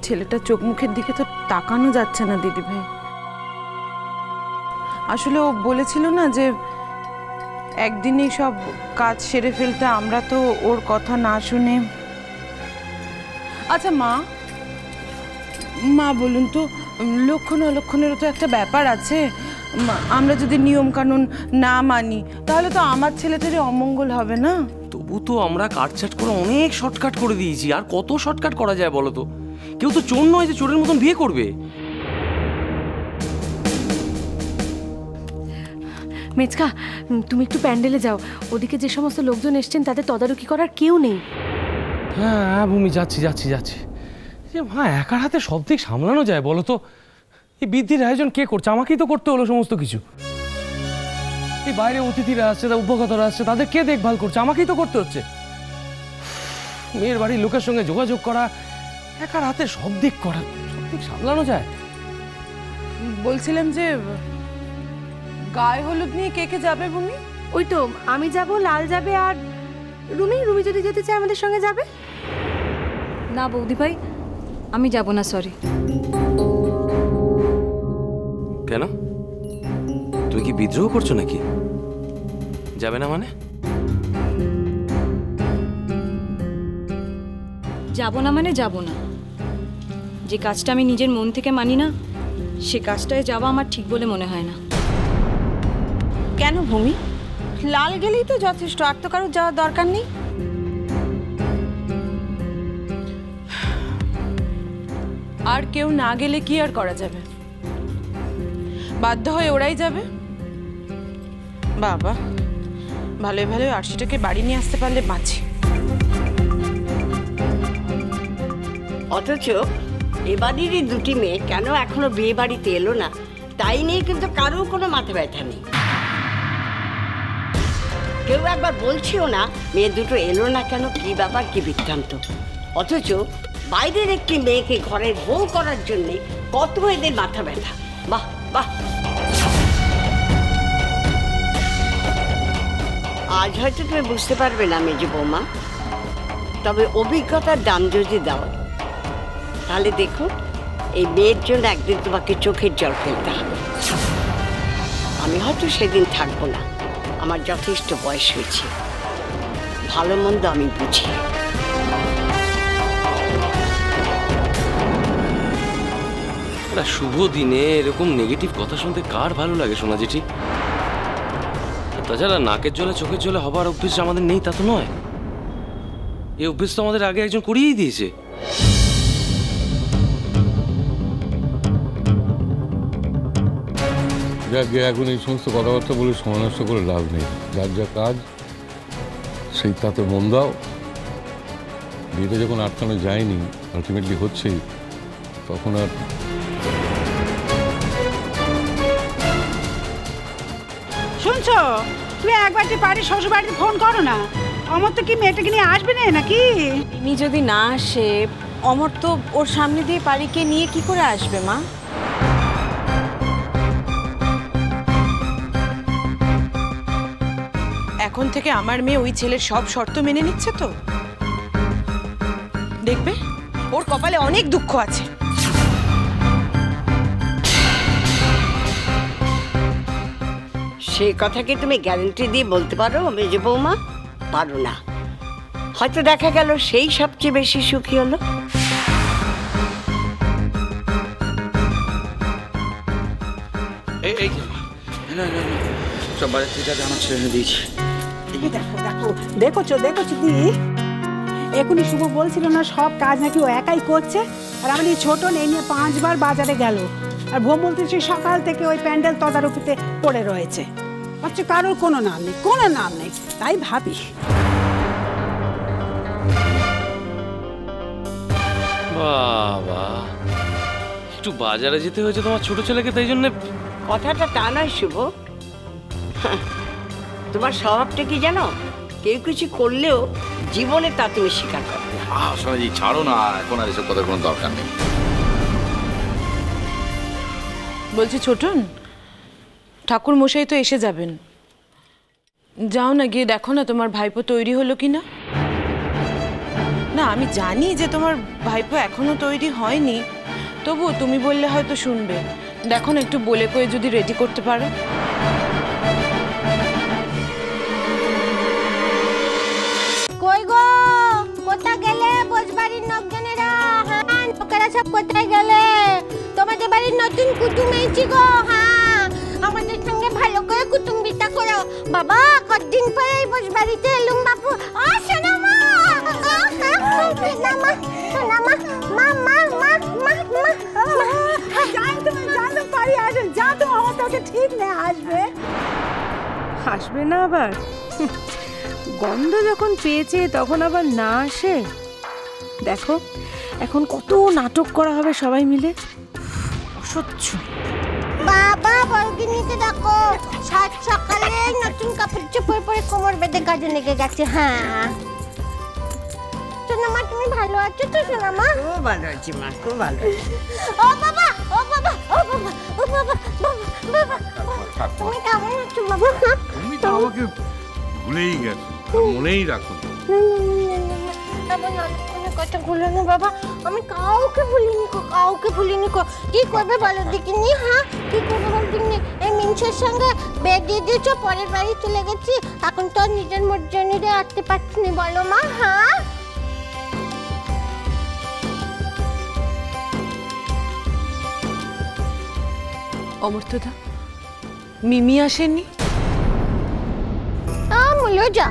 ছেলেটার চোখ মুখের দিকে তো তাকানো যাচ্ছে না দিদিভাই। আসলে ও বলেছিল না যে একদিনেই সব কাজ সেরে ফেলতে, আমরা তো ওর কথা না শুনে। আচ্ছা মা, বলুন তো, লক্ষণ অলক্ষণেরও তো একটা ব্যাপার আছে। আমরা যদি নিয়ম কানুন না মানি তাহলে তো আমার ছেলেটারই অমঙ্গল হবে না? তবু তো আমরা কাটছাট করে অনেক শর্টকাট করে দিয়েছি, আর কত শর্টকাট করা যায় বলো তো? কেউ তো চোর নয় যে চোরের মতন বিয়ে করবে। মেচকা, তুমি একটু প্যান্ডেলে যাও, ওদিকে যে সমস্ত লোকজন এসছেন তাদের তদারকি করার কেউ নেই। হ্যাঁ ভূমি, যাচ্ছি যাচ্ছি যাচ্ছি। যে মা, একার হাতে সব দিক সামলানো যায় বলো তো? এই বৃদ্ধির আয়োজন কে করছে? আমাকেই তো করতে হলো সমস্ত কিছু। এই বাইরে অতিথিরা আসছে, উপগতরা আসছে, তাদের কে দেখভাল করছে? আমাকেই তো করতে হচ্ছে। মেয়ের বাড়ির লোকের সঙ্গে যোগাযোগ করা, একার হাতে সব দিক করা, সব দিক সামলানো যায়। বলছিলাম যে গায়ে হলুদ নিয়ে কে কে যাবে ভূমি? ওই তো আমি যাব, লাল যাবে, আর রুমি যদি যেতে চায় আমাদের সঙ্গে যাবে। না বৌদি ভাই, আমি যাব না, সরি। কেন? তুমি কি বিদ্রোহ করছো নাকি? যাবে না মানে? যাব না মানে যাব না। যে কাজটা আমি নিজের মন থেকে মানি না, সে কাজটায় যাওয়া আমার ঠিক বলে মনে হয় না। কেন ভূমি? লাল গেলেই তো যথেষ্ট, আর তো কারো যাওয়ার দরকার নেই। আর কেউ না গেলে কি আর করা যাবে? বাধ্য হয়ে ওরাই যাবে। বাবা, ভালোই ভালোই আরশিটাকে বাড়ি নিয়ে আসতে পারলে বাঁচি। অথচ এবারেরই দুটি মেয়ে কেন এখনো বিয়ে বাড়িতে এলো না, তাই নিয়ে কিন্তু কারো কোনো মাথা ব্যথা নেই। কেউ একবার বলছিও না মেয়ে দুটো এলো না কেন, কি ব্যাপার, কি বৃত্তান্ত। অথচ বাইরের একটি মেয়েকে ঘরের বউ করার জন্যে কত এদের মাথা ব্যথা। বাহ বাহ। আজ হয়তো তুমি বুঝতে পারবে না মেজো বৌমা, তবে অভিজ্ঞতার দাম যদি দাও তাহলে দেখো এই মেয়ের জন্য একদিন তোমাকে চোখের জল ফেলতে হবে। আমি হয়তো সেদিন থাকবো না, আমার যথেষ্ট বয়স হয়েছে, ভালো মন্দ আমি বুঝি। শুভ দিনে এরকম নেগেটিভ কথা শুনতে কার ভালো লাগে সোনা জেঠি? তাছাড়া নাকের জলে চোখের জলে হবার অভ্যেস আমাদের নেই তা তো নয়। এই অভ্যেস তো আমাদের আগে একজন করিয়েই দিয়েছে। যাকে এখন এই সমস্ত কথাবার্তা বলে সময় নষ্ট করে লাভ নেই। যার যা কাজ সেই তাতে মন দাও। বিয়েটা যখন আটকানো যায়নি, আলটিমেটলি হচ্ছেই, তখন আর শুনছো, তুমি একবারটি বাড়ির শ্বশুর বাড়িতে ফোন করো না। অমর তো কি মেয়েটাকে নিয়ে আসবে না নাকি? তিনি যদি না আসে, অমর তো ওর সামনে দিয়ে পারিকে নিয়ে কি করে আসবে মা? এখন থেকে আমার মেয়ে ওই ছেলের সব শর্ত মেনে নিচ্ছে তো। দেখবে ওর কপালে অনেক দুঃখ আছে। সেই কথা কি তুমি গ্যারান্টি দিয়ে বলতে পারো মেজো বৌমা? পারো না। হয়তো দেখা গেল সেই সবচেয়ে বেশি সুখী হলো। সব বাড়ির থেকে আমার ছেড়ে দিয়েছি। দেখো দেখো দেখোছো দেখোছো দি, এখনই শুভ বলছিল না সব কাজ নাকি ও একাই করছে, আর আমার এই ছোট নেই নিয়ে 5 বার বাজারে গেল, আর ভোম বলতেছে সকাল থেকে ওই প্যান্ডেল তদারকিতে পড়ে রয়েছে। আচ্ছা, কারোর কোনো নাম নেই, কোনো নাম নেই। তাই ভাবি বাবা, একটু বাজারে যেতে হয়েছে তোমার ছোট ছেলেকে, তাই জন্য। কথাটা তা নয় শুভ, তোমার স্বভাবটা কি জানো? কেউ কিছু করলেও জীবনে তা তুমি স্বীকার করো না। সোনাজি ছাড়ো না, এখন আর এসব কথার কোনো দরকার নেই। বলছি ছোটন, ঠাকুর মশাই তো এসে যাবেন, যাও না গিয়ে দেখো না তোমার ভাইপো তৈরি হলো কিনা। না আমি জানি যে তোমার ভাইপো এখনো তৈরি হয়নি, তবুও তুমি বললে হয়তো শুনবে। দেখো না একটু বলে কয়ে যদি রেডি করতে পারো। কই গো, কোথায় গেলে বোঝবাড়ির লোকজনেরা? হ্যাঁ লোকেরা সব কোথায় গেলে? তোমাদের বাড়ির নতুন কুটুম এসেছি গো। হ্যাঁ আমাদের সঙ্গে ভালো করে কুটুম্বিতা করো বাবা। কতদিন পরে এই বোঝবাড়িতে এলুম বাপু। সোনামা, সোনামা, সোনামা, মা মা মা মা মা। জানতে পারি আসেন, যা তো আমার কাছে ঠিক নেই, আসবে আসবে না আবার? গন্ধ যখন পেয়েছে তখন আবার না আসে? দেখো এখন কত নাটক করা হবে সবাই মিলে, অসহ্য। বাবা বর্গিনীকে দেখো, সাত সকালে নতুন কাপড় চোপড় পরে কোমর বেঁধে কাজে লেগে গেছে। হ্যাঁ সোনামা তুমি ভালো আছো তো? সোনামা খুব ভালো আছি মা, খুব ভালো। ও বাবা, ও বাবা, ও বাবা, ও বাবা, বাবা, বাবা, তুমি কেমন আছো বাবা? তুমি তো আমাকে ভুলেই গেছো, মনেই রাখো। কথা ভুলো না বাবা, আমি কাউকে ভুলিনি কো, কাউকে ভুলিনি কো। কি করবে বলো দেখিনি? হ্যাঁ কি করবে বলো দেখিনি? এই মিনসের সঙ্গে বিয়ে দিয়ে দিয়েছো, পরের বাড়ি চলে গেছি, এখন তো নিজের মর্জনীরে আসতে পারছি না, বলো মা। হ্যাঁ অমর্ত্যদা, মিমি আসেনি? যা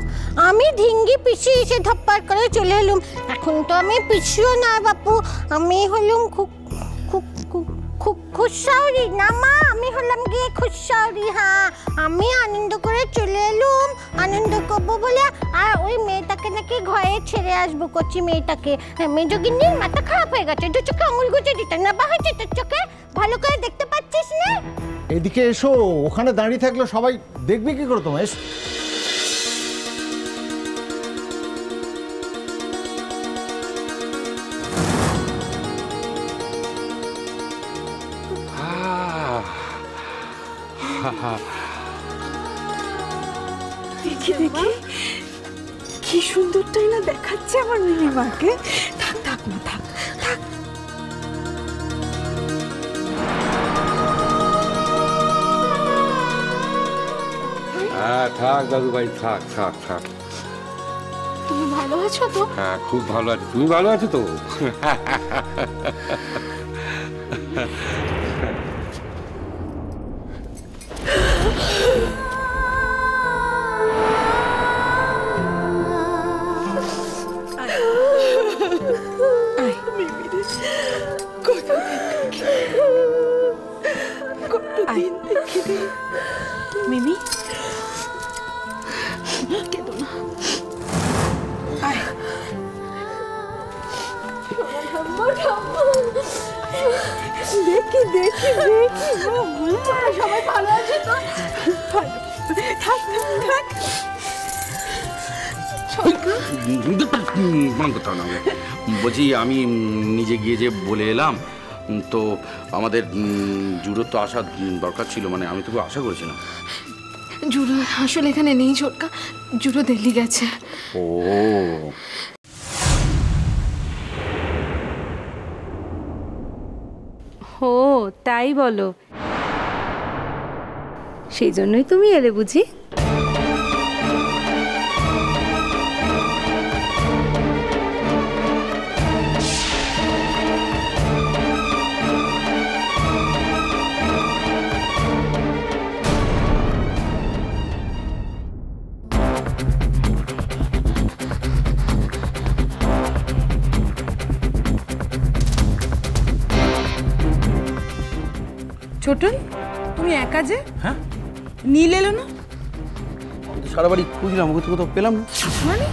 আমি ঢিঙ্গি পিসি এসে ধপ্পার করে চলে এলুম। এখন তো আমি পিসিও না বাপু, আমি হলুম খুশাউরি না মা, আমি হলাম গিয়ে খুশাউরি। হ্যাঁ আমি আনন্দ করে চলে এলুম, আনন্দ করবো বলে। আর ওই মেয়েটাকে নাকি ঘরে ছেড়ে আসবো, কচি মেয়েটাকে। মেজগিন্নির মাথা খারাপ হয়ে গেছে, দু চোখে আঙুল গুঁজে দিতে না বা হয়েছে তোর চোখে, ভালো করে দেখতে পাচ্ছিস না? এদিকে এসো, ওখানে দাঁড়িয়ে থাকলে সবাই দেখবে কি করে তোমায়? এসো। দেখি দেখি কি সুন্দরটাই না দেখাচ্ছে আমার মিনিমাকে। থাক থাক না, থাক থাক। হ্যাঁ থাক দাদু ভাই, থাক থাক থাক। তুমি ভালো আছো তো? হ্যাঁ খুব ভালো আছি, তুমি ভালো আছো তো? মিমি দেখি দেখি দেখি সবাই ভালো আছে তো? থাক থাক। বলছি আমি নিজে গিয়ে যে বলে এলাম, তো আমাদের জুড়োর তো আসা দরকার ছিল, মানে আমি তো আশা করেছিলাম। জুড়ো আসলে এখানে নেই ছোটকা, জুড়ো দিল্লি গেছে। ও ও তাই বলো, সেই জন্যই তুমি এলে বুঝি? ছোটন, তুমি একা যে? হ্যাঁ নীল এলো না? সারা বাড়ি খুঁজলাম, ওকে তো কোথাও পেলাম না। মানে